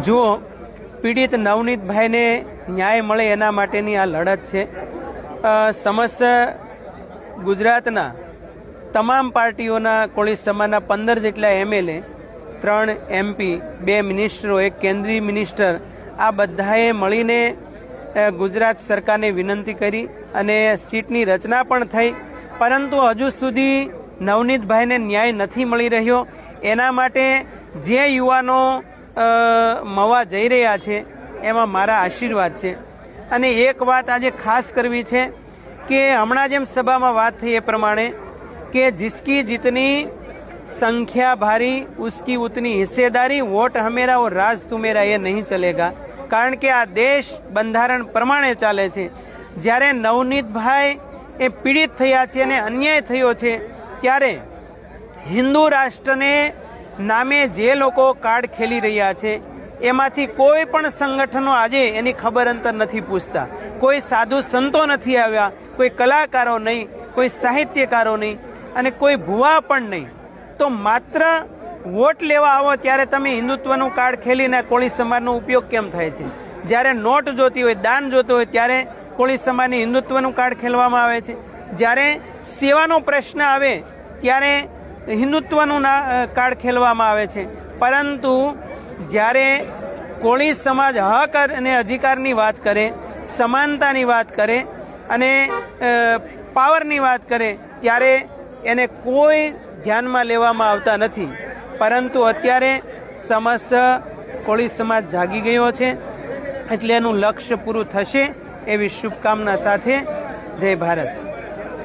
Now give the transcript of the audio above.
જુઓ, પીડિત નવનીતભાઈને ન્યાય મળે એના માટેની આ લડત છે. સમસ્ત ગુજરાતના તમામ પાર્ટીઓના કોળી સમાજના 15 જેટલા MLA, 3 MP, 2 મિનિસ્ટરો, 1 કેન્દ્રીય મિનિસ્ટર, આ બધાએ મળીને ગુજરાત સરકારને વિનંતી કરી અને સીટની રચના પણ થઈ. પરંતુ હજુ સુધી નવનીતભાઈને ન્યાય નથી મળી રહ્યો. એના માટે જે યુવાનો મવા જઈ રહ્યા છે એમાં મારા આશીર્વાદ છે. અને એક વાત આજે ખાસ કરવી છે કે હમણાં જેમ સભામાં વાત થઈ એ પ્રમાણે કે जिसकी जितनी संख्या भारी उसकी उतनी हिस्सेदारी, वोट हमेरा और राज तुम्हेरा, ये नहीं चलेगा. કારણ કે આ દેશ બંધારણ પ્રમાણે ચાલે છે. જ્યારે નવનીતભાઈ એ પીડિત થયા છે અને અન્યાય થયો છે ત્યારે હિન્દુ રાષ્ટ્રને નામે જે લોકો કાર્ડ ખેલી રહ્યા છે એમાંથી કોઈ પણ સંગઠનો આજે એની ખબર અંતર નથી પૂછતા. કોઈ સાધુ સંતો નથી આવ્યા, કોઈ કલાકારો નહીં, કોઈ સાહિત્યકારો નહીં અને કોઈ ભુવા પણ નહીં. તો માત્ર વોટ લેવા આવો ત્યારે તમે હિન્દુત્વનું કાર્ડ ખેલીને કોળી સમાજનો ઉપયોગ કેમ થાય છે? જ્યારે નોટ જોતી હોય, દાન જોતો હોય ત્યારે કોળી સમાજની હિન્દુત્વનું કાર્ડ ખેલવામાં આવે છે. જ્યારે સેવાનો પ્રશ્ન આવે ત્યારે હિન્દુત્વનું કાર્ડ ખેલવામાં આવે છે. પરંતુ જ્યારે કોળી સમાજ હક અને અધિકારની વાત કરે, સમાનતાની વાત કરે અને પાવરની વાત કરે ત્યારે એને કોઈ ધ્યાનમાં લેવામાં આવતા નથી. પરંતુ અત્યારે સમસ્ત કોળી સમાજ જાગી ગયો છે એટલે એનું લક્ષ્ય પૂરું થશે એવી શુભકામના સાથે. જય ભારત.